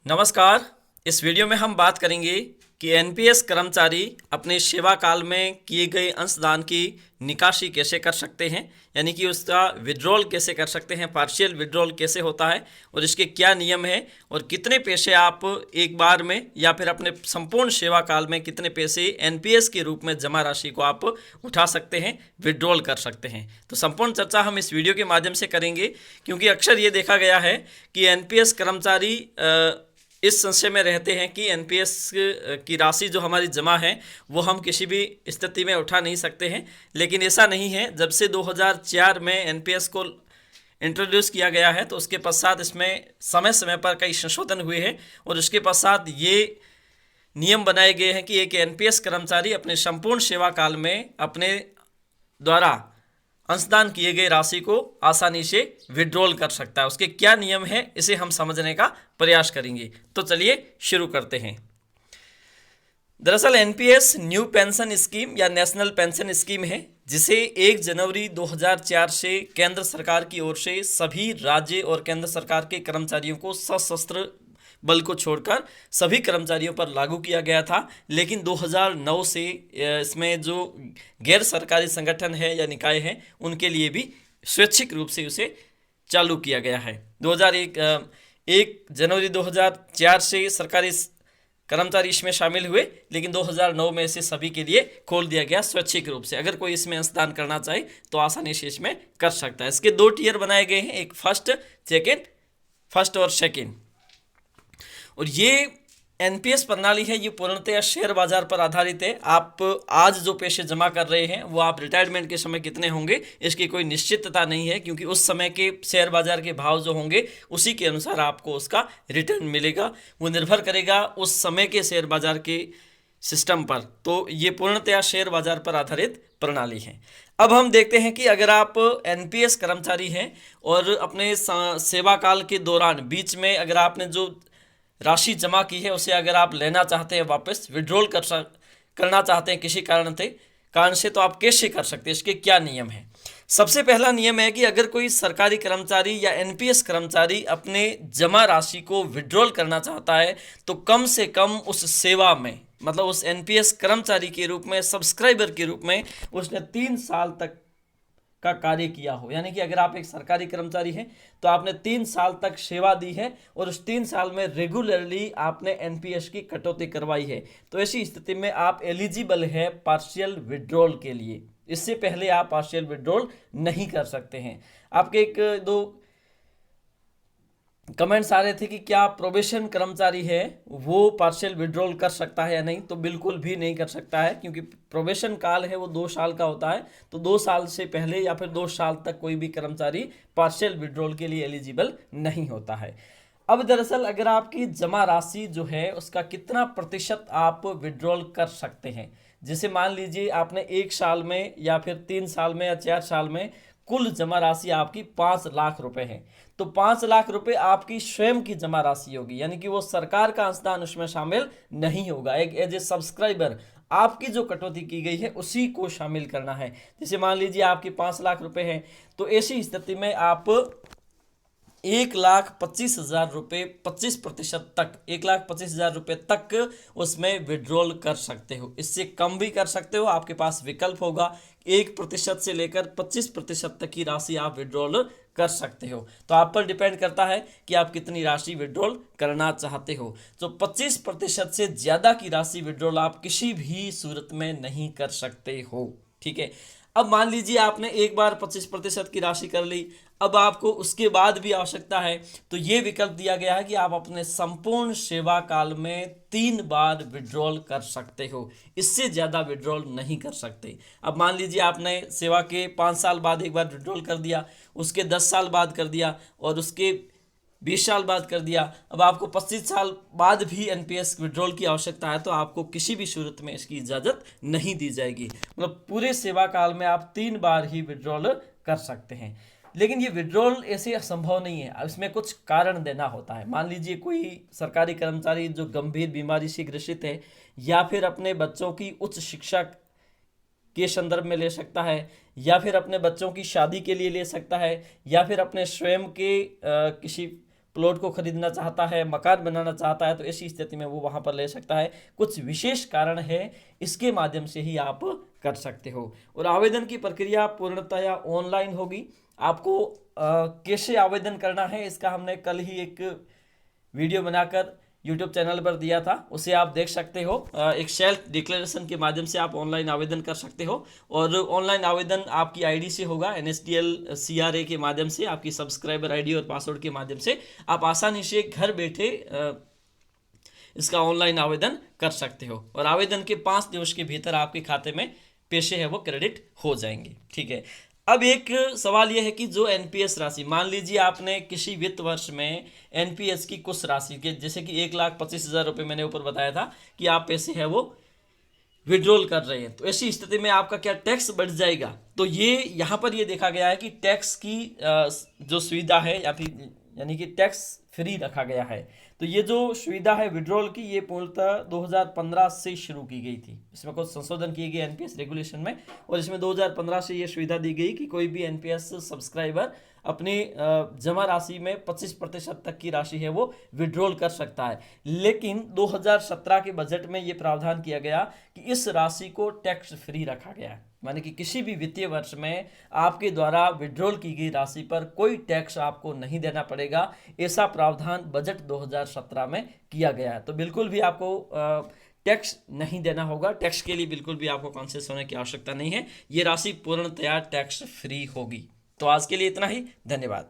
नमस्कार। इस वीडियो में हम बात करेंगे कि एनपीएस कर्मचारी अपने सेवा काल में किए गए अंशदान की निकासी कैसे कर सकते हैं, यानी कि उसका विड्रॉल कैसे कर सकते हैं, पार्शियल विड्रॉल कैसे होता है और इसके क्या नियम हैं और कितने पैसे आप एक बार में या फिर अपने संपूर्ण सेवा काल में कितने पैसे एनपीएस के रूप में जमा राशि को आप उठा सकते हैं, विड्रॉल कर सकते हैं। तो संपूर्ण चर्चा हम इस वीडियो के माध्यम से करेंगे, क्योंकि अक्सर ये देखा गया है कि एनपीएस कर्मचारी इस संशय में रहते हैं कि एनपीएस की राशि जो हमारी जमा है वो हम किसी भी स्थिति में उठा नहीं सकते हैं, लेकिन ऐसा नहीं है। जब से 2004 में एनपीएस को इंट्रोड्यूस किया गया है तो उसके पश्चात इसमें समय समय पर कई संशोधन हुए हैं और उसके पश्चात ये नियम बनाए गए हैं कि एक एनपीएस कर्मचारी अपने संपूर्ण सेवा काल में अपने द्वारा अंशदान किए गए राशि को आसानी से विड्रॉल कर सकता है। उसके क्या नियम है इसे हम समझने का प्रयास करेंगे। तो चलिए शुरू करते हैं। दरअसल एनपीएस न्यू पेंशन स्कीम या नेशनल पेंशन स्कीम है, जिसे 1 जनवरी 2004 से केंद्र सरकार की ओर से सभी राज्य और केंद्र सरकार के कर्मचारियों को सशस्त्र बल को छोड़कर सभी कर्मचारियों पर लागू किया गया था। लेकिन 2009 से इसमें जो गैर सरकारी संगठन है या निकाय हैं उनके लिए भी स्वैच्छिक रूप से उसे चालू किया गया है। 1 जनवरी 2004 से सरकारी कर्मचारी इसमें शामिल हुए, लेकिन 2009 में इसे सभी के लिए खोल दिया गया स्वैच्छिक रूप से। अगर कोई इसमें अंशदान करना चाहे तो आसानी से इसमें कर सकता है। इसके 2 टियर बनाए गए हैं, एक फर्स्ट और सेकेंड। और ये एनपीएस प्रणाली है, ये पूर्णतः शेयर बाजार पर आधारित है। आप आज जो पैसे जमा कर रहे हैं वो आप रिटायरमेंट के समय कितने होंगे इसकी कोई निश्चितता नहीं है, क्योंकि उस समय के शेयर बाजार के भाव जो होंगे उसी के अनुसार आपको उसका रिटर्न मिलेगा। वो निर्भर करेगा उस समय के शेयर बाजार के सिस्टम पर। तो ये पूर्णतः शेयर बाजार पर आधारित प्रणाली है। अब हम देखते हैं कि अगर आप एनपीएस कर्मचारी हैं और अपने सेवा काल के दौरान बीच में अगर आपने जो राशि जमा की है उसे अगर आप लेना चाहते हैं, वापस विड्रॉल करना चाहते हैं किसी कारण से, तो आप कैसे कर सकते हैं, इसके क्या नियम हैं। सबसे पहला नियम है कि अगर कोई सरकारी कर्मचारी या एनपीएस कर्मचारी अपने जमा राशि को विड्रॉल करना चाहता है तो कम से कम उस सेवा में, मतलब उस एनपीएस कर्मचारी के रूप में, सब्सक्राइबर के रूप में उसने 3 साल तक का कार्य किया हो। यानी कि अगर आप एक सरकारी कर्मचारी हैं तो आपने 3 साल तक सेवा दी है और उस 3 साल में रेगुलरली आपने एनपीएस की कटौती करवाई है, तो ऐसी स्थिति में आप एलिजिबल है पार्शियल विड्रॉल के लिए। इससे पहले आप पार्शियल विड्रॉल नहीं कर सकते हैं। आपके 1-2 कमेंट्स आ रहे थे कि क्या प्रोबेशन कर्मचारी है वो पार्शियल विड्रॉल कर सकता है या नहीं, तो बिल्कुल भी नहीं कर सकता है, क्योंकि प्रोबेशन काल है वो 2 साल का होता है। तो 2 साल से पहले या फिर 2 साल तक कोई भी कर्मचारी पार्शियल विड्रॉल के लिए एलिजिबल नहीं होता है। अब दरअसल अगर आपकी जमा राशि जो है उसका कितना प्रतिशत आप विड्रॉल कर सकते हैं, जैसे मान लीजिए आपने 1 साल में या फिर 3 साल में या 4 साल में कुल जमा राशि आपकी 5 लाख रुपए है, तो 5 लाख रुपए आपकी स्वयं की जमा राशि होगी, यानी कि वो सरकार का अंशदान उसमें शामिल नहीं होगा। एक एज ए सब्सक्राइबर आपकी जो कटौती की गई है उसी को शामिल करना है। जैसे मान लीजिए आपकी 5 लाख रुपए है, तो ऐसी स्थिति में आप 1,25,000 रुपये 25% तक, 1,25,000 रुपये तक उसमें विड्रॉल कर सकते हो। इससे कम भी कर सकते हो, आपके पास विकल्प होगा। 1% से लेकर 25% तक की राशि आप विड्रॉल कर सकते हो। तो आप पर डिपेंड करता है कि आप कितनी राशि विड्रॉल करना चाहते हो। तो 25% से ज़्यादा की राशि विड्रॉल आप किसी भी सूरत में नहीं कर सकते हो। ठीक है। अब मान लीजिए आपने एक बार 25% की राशि कर ली, अब आपको उसके बाद भी आवश्यकता है, तो ये विकल्प दिया गया है कि आप अपने संपूर्ण सेवा काल में 3 बार विड्रॉल कर सकते हो। इससे ज़्यादा विड्रॉल नहीं कर सकते। अब मान लीजिए आपने सेवा के 5 साल बाद एक बार विड्रॉल कर दिया, उसके 10 साल बाद कर दिया और उसके 20 साल बाद कर दिया। अब आपको 25 साल बाद भी एनपीएस विड्रॉल की आवश्यकता है, तो आपको किसी भी सूरत में इसकी इजाज़त नहीं दी जाएगी। मतलब पूरे सेवा काल में आप 3 बार ही विड्रॉल कर सकते हैं। लेकिन ये विड्रॉल ऐसे असंभव नहीं है, इसमें कुछ कारण देना होता है। मान लीजिए कोई सरकारी कर्मचारी जो गंभीर बीमारी से ग्रसित है, या फिर अपने बच्चों की उच्च शिक्षा के संदर्भ में ले सकता है, या फिर अपने बच्चों की शादी के लिए ले सकता है, या फिर अपने स्वयं के किसी प्लॉट को खरीदना चाहता है, मकान बनाना चाहता है, तो ऐसी स्थिति में वो वहां पर ले सकता है। कुछ विशेष कारण है, इसके माध्यम से ही आप कर सकते हो। और आवेदन की प्रक्रिया पूर्णतया ऑनलाइन होगी। आपको कैसे आवेदन करना है इसका हमने कल ही एक वीडियो बनाकर YouTube चैनल पर दिया था, उसे आप देख सकते हो। एक सेल्फ डिक्लेरेशन के माध्यम से आप ऑनलाइन आवेदन कर सकते हो, और ऑनलाइन आवेदन आपकी आईडी से होगा। NSDL CRA के माध्यम से, आपकी सब्सक्राइबर आईडी और पासवर्ड के माध्यम से आप आसानी से घर बैठे इसका ऑनलाइन आवेदन कर सकते हो, और आवेदन के 5 दिवस के भीतर आपके खाते में पैसे है वो क्रेडिट हो जाएंगे। ठीक है। अब एक सवाल यह है कि जो एनपीएस राशि, मान लीजिए आपने किसी वित्त वर्ष में एनपीएस की कुछ राशि के, जैसे कि 1,25,000 रुपये मैंने ऊपर बताया था कि आप पैसे है वो विड्रॉल कर रहे हैं, तो ऐसी स्थिति में आपका क्या टैक्स बढ़ जाएगा? तो ये यहाँ पर ये देखा गया है कि टैक्स की जो सुविधा है, या फिर यानी कि टैक्स फ्री रखा गया है। तो ये जो सुविधा है विड्रॉल की, ये पूर्णतः 2015 से शुरू की गई थी। इसमें कुछ संशोधन किए गए एनपीएस रेगुलेशन में, और इसमें 2015 से ये सुविधा दी गई कि कोई भी एनपीएस सब्सक्राइबर अपनी जमा राशि में 25% तक की राशि है वो विड्रॉल कर सकता है। लेकिन 2017 के बजट में ये प्रावधान किया गया कि इस राशि को टैक्स फ्री रखा गया है, माने कि किसी भी वित्तीय वर्ष में आपके द्वारा विड्रॉल की गई राशि पर कोई टैक्स आपको नहीं देना पड़ेगा। ऐसा प्रावधान बजट 2017 में किया गया है। तो बिल्कुल भी आपको टैक्स नहीं देना होगा, टैक्स के लिए बिल्कुल भी आपको कॉन्शियस होने की आवश्यकता नहीं है। ये राशि पूर्णतया टैक्स फ्री होगी। तो आज के लिए इतना ही, धन्यवाद।